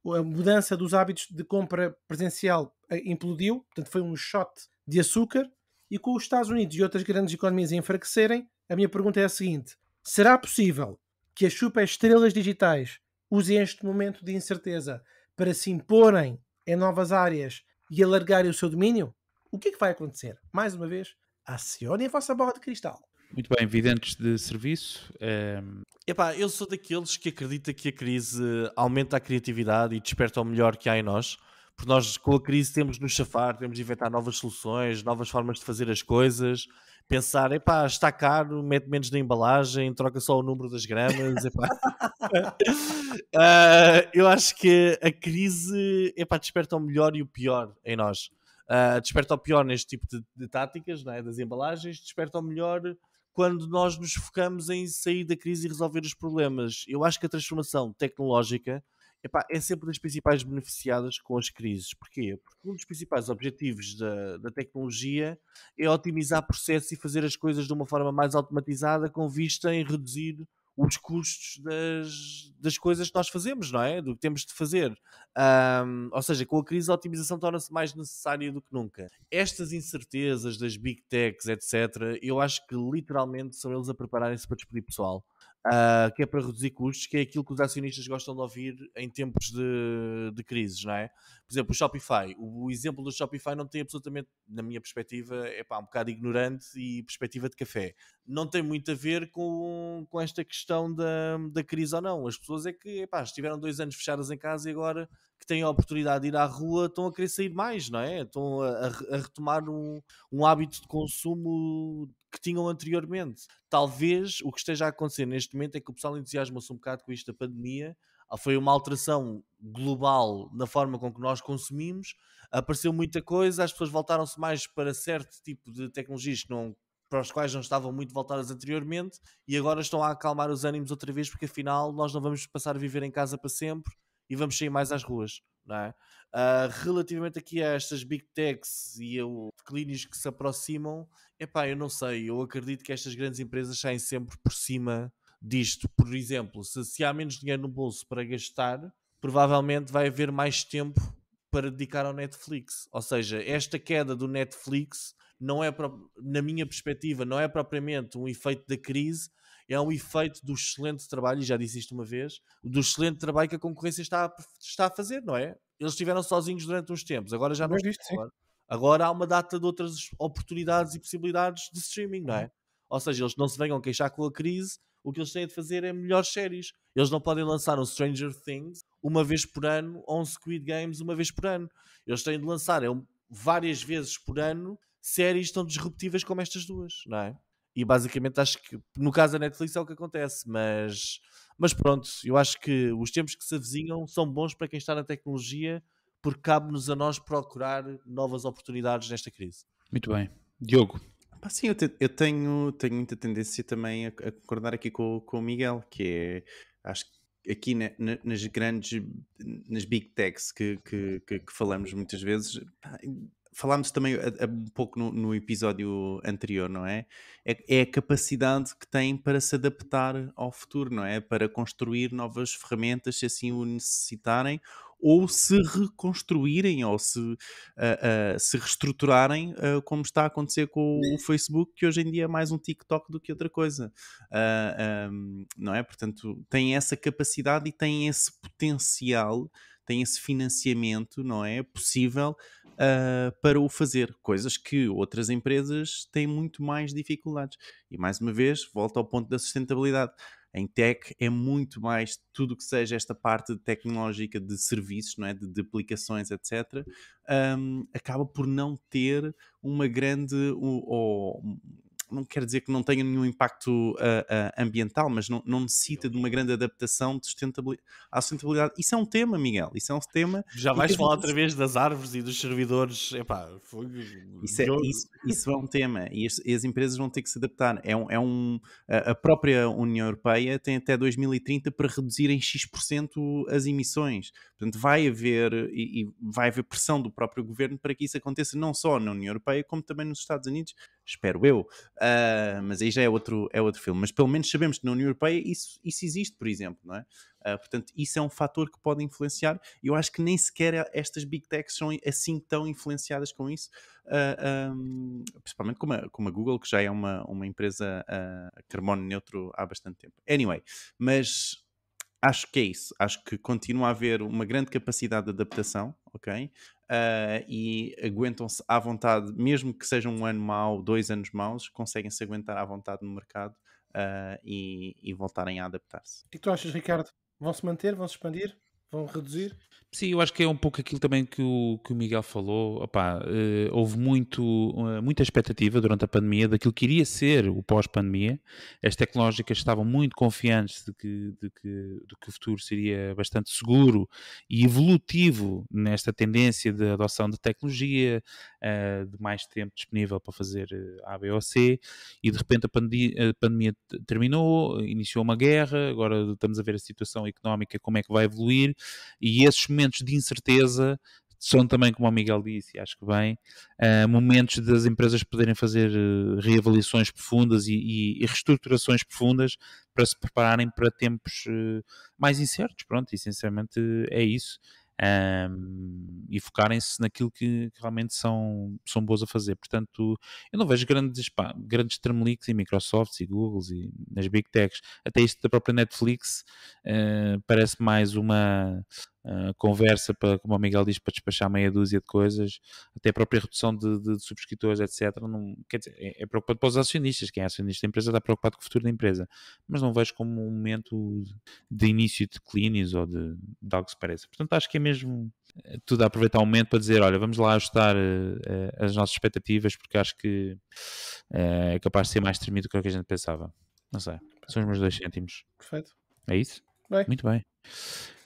a mudança dos hábitos de compra presencial implodiu, portanto foi um shot de açúcar, e com os Estados Unidos e outras grandes economias a enfraquecerem, a minha pergunta é a seguinte: será possível que as super estrelas digitais usem este momento de incerteza para se imporem em novas áreas e alargarem o seu domínio? O que é que vai acontecer? Mais uma vez, acionem a vossa bola de cristal. Muito bem, videntes de serviço. Epá, eu sou daqueles que acredita que a crise aumenta a criatividade e desperta o melhor que há em nós, porque nós com a crise temos de nos chafar, temos de inventar novas soluções, novas formas de fazer as coisas, pensar, epá, está caro, mete menos na embalagem, troca só o número das gramas, epá. Eu acho que a crise, epá, desperta o melhor e o pior em nós. Desperta o pior neste tipo de táticas, não é? Das embalagens, desperta o melhor quando nós nos focamos em sair da crise e resolver os problemas. Eu acho que a transformação tecnológica, epá, é sempre das principais beneficiadas com as crises. Porquê? Porque um dos principais objetivos da tecnologia é otimizar processos e fazer as coisas de uma forma mais automatizada, com vista em reduzir os custos das coisas que nós fazemos, não é? Do que temos de fazer. Ou seja, com a crise a otimização torna-se mais necessária do que nunca. Estas incertezas das big techs, etc., eu acho que literalmente são eles a prepararem-se para despedir pessoal. Que é para reduzir custos, que é aquilo que os acionistas gostam de ouvir em tempos de crises, não é? Por exemplo, o Shopify. O exemplo do Shopify não tem absolutamente, na minha perspectiva, é pá, um bocado ignorante e perspectiva de café. Não tem muito a ver com esta questão da crise ou não. As pessoas é que, epá, estiveram 2 anos fechadas em casa e agora que têm a oportunidade de ir à rua estão a querer sair mais, não é? Estão a retomar um hábito de consumo que tinham anteriormente. Talvez o que esteja a acontecer neste momento é que o pessoal entusiasma-se um bocado com isto da pandemia. Foi uma alteração global na forma com que nós consumimos, apareceu muita coisa, as pessoas voltaram-se mais para certo tipo de tecnologias para os quais não estavam muito voltadas anteriormente, e agora estão a acalmar os ânimos outra vez, porque afinal nós não vamos passar a viver em casa para sempre e vamos sair mais às ruas, não é? Relativamente aqui a estas big techs e aos declínios que se aproximam, epá, eu não sei, eu acredito que estas grandes empresas saem sempre por cima disto. Por exemplo, se há menos dinheiro no bolso para gastar, provavelmente vai haver mais tempo para dedicar ao Netflix. Ou seja, esta queda do Netflix não é, na minha perspectiva, não é propriamente um efeito da crise, é um efeito do excelente trabalho, e já disse isto uma vez, do excelente trabalho que a concorrência está a fazer, não é? Eles estiveram sozinhos durante uns tempos, agora já não estão. Agora há uma data de outras oportunidades e possibilidades de streaming, não é? Ou seja, eles não se venham queixar com a crise, o que eles têm de fazer é melhores séries. Eles não podem lançar um Stranger Things uma vez por ano ou um Squid Games uma vez por ano. Eles têm de lançar várias vezes por ano séries tão disruptivas como estas duas, não é? E basicamente acho que no caso da Netflix é o que acontece, mas pronto, eu acho que os tempos que se avizinham são bons para quem está na tecnologia, porque cabe-nos a nós procurar novas oportunidades nesta crise. Muito bem. Diogo. Sim, eu tenho muita tendência também a concordar aqui com o Miguel, que é, acho que aqui nas big techs que falamos muitas vezes, falámos também um pouco no episódio anterior, não é? É a capacidade que têm para se adaptar ao futuro, não é? Para construir novas ferramentas, se assim o necessitarem, ou se reconstruírem, ou se reestruturarem, como está a acontecer com o Facebook, que hoje em dia é mais um TikTok do que outra coisa. Não é? Portanto, têm essa capacidade e têm esse potencial, têm esse financiamento, não é? Possível para o fazer, coisas que outras empresas têm muito mais dificuldades. E mais uma vez, volto ao ponto da sustentabilidade. Em tech é muito mais tudo que seja esta parte tecnológica de serviços, não é? de aplicações, etc. Acaba por não ter uma grande... não quer dizer que não tenha nenhum impacto ambiental, mas não necessita de uma grande adaptação de à sustentabilidade. Isso é um tema, Miguel. Isso é um tema. Já vais falar outra vez das árvores e dos servidores. Epá, isso é um tema. E as empresas vão ter que se adaptar. A própria União Europeia tem até 2030 para reduzir em X% as emissões. Portanto, vai haver pressão do próprio governo para que isso aconteça não só na União Europeia, como também nos Estados Unidos. espero eu. Mas aí já é outro filme. Mas pelo menos sabemos que na União Europeia isso existe, por exemplo, não é? Portanto, isso é um fator que pode influenciar. Eu acho que nem sequer estas Big Techs são assim tão influenciadas com isso, principalmente como a Google, que já é uma empresa carbono neutro há bastante tempo. Anyway, mas acho que é isso. Acho que continua a haver uma grande capacidade de adaptação, ok? E aguentam-se à vontade, mesmo que seja um ano mau, 2 anos maus, conseguem-se aguentar à vontade no mercado e voltarem a adaptar-se. O que tu achas, Ricardo? Vão-se manter? Vão-se expandir? Vão reduzir? Sim, eu acho que é um pouco aquilo também que o Miguel falou. Opá, houve muita expectativa durante a pandemia daquilo que iria ser o pós-pandemia. As tecnológicas estavam muito confiantes de que o futuro seria bastante seguro e evolutivo nesta tendência de adoção de tecnologia, de mais tempo disponível para fazer A, B ou C, e de repente a pandemia terminou, iniciou uma guerra, agora estamos a ver a situação económica, como é que vai evoluir, e esses momentos de incerteza são também, como o Miguel disse, e acho que bem, momentos das empresas poderem fazer reavaliações profundas e reestruturações profundas para se prepararem para tempos mais incertos. Pronto, e sinceramente é isso. E focarem-se naquilo que realmente são boas a fazer. Portanto, eu não vejo grandes tremeliques em Microsoft e Google e nas Big Techs. Até isto da própria Netflix parece mais uma conversa, como o Miguel diz, para despachar meia dúzia de coisas. Até a própria redução de subscritores, etc. Não, quer dizer, é preocupante para os acionistas. Quem é acionista da empresa está preocupado com o futuro da empresa, mas não vejo como um momento de início de declínios ou de algo que se pareça. Portanto, acho que é mesmo tudo a aproveitar o momento para dizer, olha, vamos lá ajustar as nossas expectativas, porque acho que é capaz de ser mais tremido do que o que a gente pensava. Não sei, são os meus 2 cêntimos. Perfeito. É isso? Bem. Muito bem.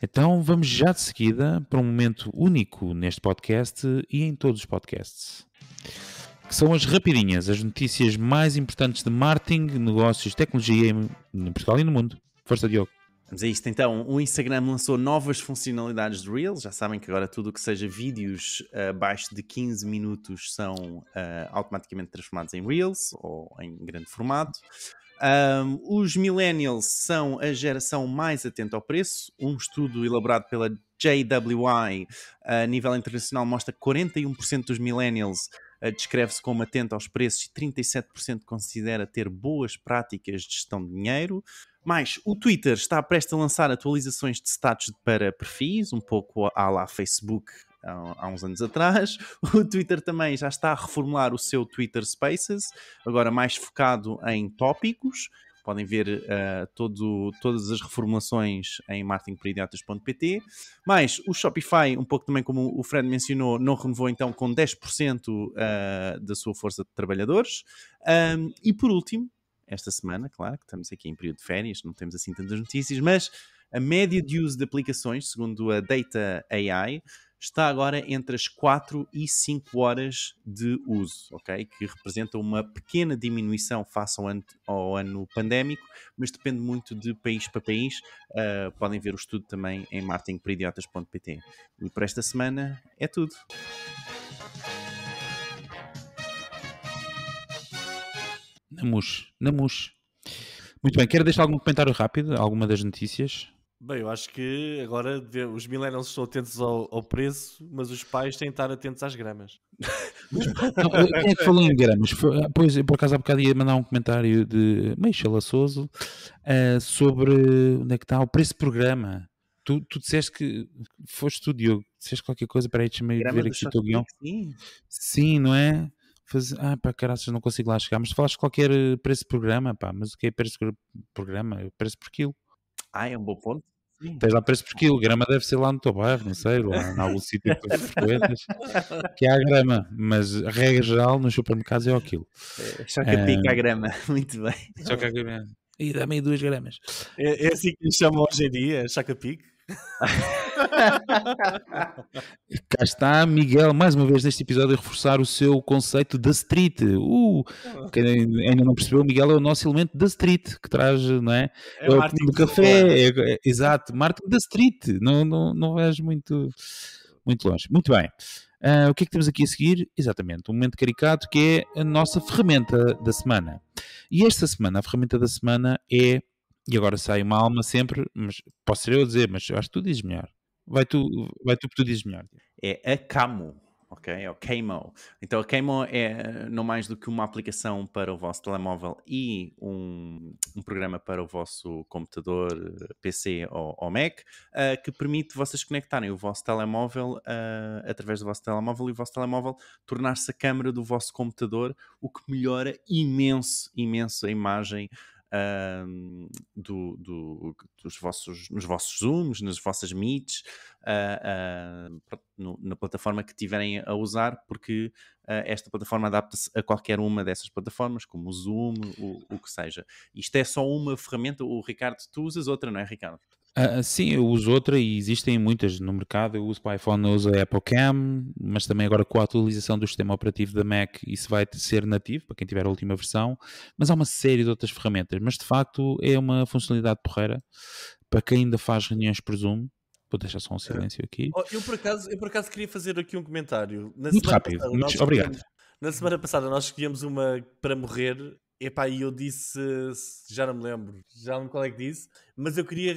Então vamos já de seguida para um momento único neste podcast e em todos os podcasts, que são as rapidinhas, as notícias mais importantes de marketing, negócios, tecnologia em Portugal e no mundo. Força, Diogo. Vamos a isto então. O Instagram lançou novas funcionalidades de Reels. Já sabem que agora tudo o que seja vídeos abaixo de 15 minutos são automaticamente transformados em Reels ou em grande formato. Os millennials são a geração mais atenta ao preço. Um estudo elaborado pela JWI a nível internacional mostra que 41% dos millennials descreve-se como atento aos preços e 37% considera ter boas práticas de gestão de dinheiro. Mas o Twitter está prestes a lançar atualizações de status para perfis, um pouco à la Facebook há uns anos atrás. O Twitter também já está a reformular o seu Twitter Spaces, agora mais focado em tópicos. Podem ver todas as reformulações em marketingporidiotas.pt. Mas o Shopify, um pouco também como o Fred mencionou, não renovou então com 10% da sua força de trabalhadores. E por último, esta semana, claro que estamos aqui em período de férias, não temos assim tantas notícias, mas a média de uso de aplicações, segundo a Data AI, está agora entre as 4 e 5 horas de uso, ok? Que representa uma pequena diminuição face ao ano pandémico, mas depende muito de país para país. Podem ver o estudo também em marketingporidiotas.pt. E por esta semana é tudo. Namus. Muito bem, quero deixar algum comentário rápido, alguma das notícias? Bem, eu acho que agora os millennials estão atentos ao preço, mas os pais têm de estar atentos às gramas. Não, quem é que falou em gramas? Pois, por acaso há bocado ia mandar um comentário de Meisha Laçoso sobre onde é que está o preço por grama. Tu disseste que foste tu, Diogo, disseste qualquer coisa, para aí deixa-me ver aqui o teu guião. Sim, não é? Pá, caraças, não consigo lá chegar, mas tu falaste qualquer preço por grama, pá, mas o que é preço por grama? É preço por quilo. É um bom ponto. Sim. Tens lá preço por quilo, grama deve ser lá no teu bairro, não sei, lá em algum sítio que tu frequentas, que há a grama, mas a regra geral nos supermercados é ao quilo. Só que pica a grama, muito bem. Só que a grama. E dá-me aí 2 gramas. É assim que lhe chamam hoje em dia, chaca-pique. Cá está Miguel, mais uma vez neste episódio, a reforçar o seu conceito da street. Quem ainda não percebeu, Miguel é o nosso elemento da street, que traz, não é? É o marketing do café, exato, marketing da street. Não vais muito longe. Muito bem. O que é que temos aqui a seguir? Exatamente, um momento caricato que é a nossa ferramenta da semana. E esta semana, a ferramenta da semana é, e agora sai uma alma sempre, mas posso ser eu a dizer, mas eu acho que tu dizes melhor. Vai tu porque tu dizes melhor. É a Camo, ok? É o Camo. Então a Camo é não mais do que uma aplicação para o vosso telemóvel e um programa para o vosso computador, PC ou Mac, que permite vocês conectarem o vosso telemóvel através do vosso telemóvel e o vosso telemóvel tornar-se a câmera do vosso computador, o que melhora imenso a imagem nos vossos Zooms, nas vossas Meets, na plataforma que tiverem a usar, porque esta plataforma adapta-se a qualquer uma dessas plataformas, como o Zoom, o que seja. Isto é só uma ferramenta. O Ricardo, tu usas outra, não é, Ricardo? Sim, eu uso outra e existem muitas no mercado. Eu uso para iPhone, eu uso a Apple Cam, mas também agora com a atualização do sistema operativo da Mac, isso vai ser nativo para quem tiver a última versão. Mas há uma série de outras ferramentas. Mas de facto é uma funcionalidade porreira para quem ainda faz reuniões por Zoom. Vou deixar só um silêncio aqui. Eu por acaso queria fazer aqui um comentário. Muito rápido, obrigado. Na semana passada nós escolhemos uma para morrer. Epá, e eu disse, já não me lembro qual é que disse, mas eu queria...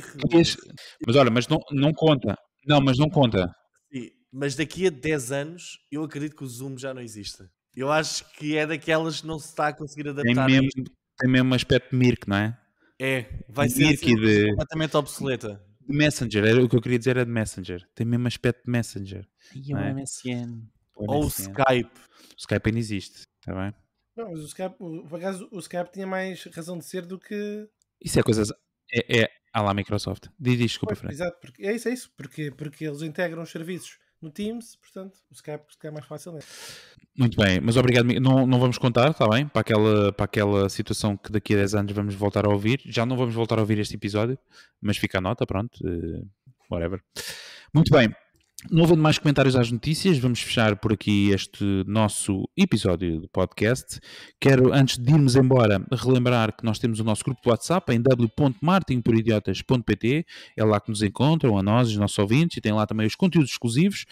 Mas olha, mas não conta. Não, mas não conta. Sim, mas daqui a 10 anos eu acredito que o Zoom já não existe. Eu acho que é daquelas que não se está a conseguir adaptar. Tem mesmo aspecto de Mirk, não é? Vai ser assim, completamente obsoleta. De Messenger, era o que eu queria dizer, era de Messenger. Tem mesmo aspecto de Messenger. E o MSN. Ou o Skype. O Skype ainda existe, está bem? Não, mas por acaso, o Skype tinha mais razão de ser do que... Isso é coisas... É à la Microsoft. Desculpa, Fred. Exato, é isso. Porque eles integram os serviços no Teams, portanto, o Skype é mais facilmente. Muito bem, mas obrigado. Não vamos contar, está bem? Para aquela situação que daqui a 10 anos vamos voltar a ouvir. Já não vamos voltar a ouvir este episódio, mas fica a nota, pronto. Whatever. Muito bem. Não havendo mais comentários às notícias, vamos fechar por aqui este nosso episódio do podcast. Quero, antes de irmos embora, relembrar que nós temos o nosso grupo de WhatsApp em w.martinporidiotas.pt. É lá que nos encontram, a nós, os nossos ouvintes, e tem lá também os conteúdos exclusivos.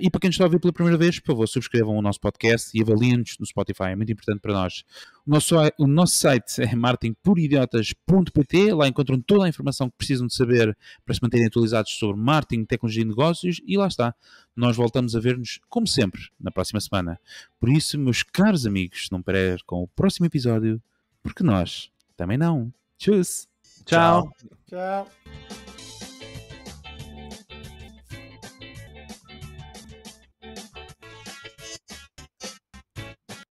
E para quem nos está a ouvir pela primeira vez, por favor, subscrevam o nosso podcast e avaliem-nos no Spotify, é muito importante para nós. O nosso site é martinporidiotas.pt. Lá encontram toda a informação que precisam de saber para se manterem atualizados sobre marketing, tecnologia e negócios. E lá está. Nós voltamos a ver-nos, como sempre, na próxima semana. Por isso, meus caros amigos, não percam o próximo episódio, porque nós também não. Tchau. Tchau. Tchau.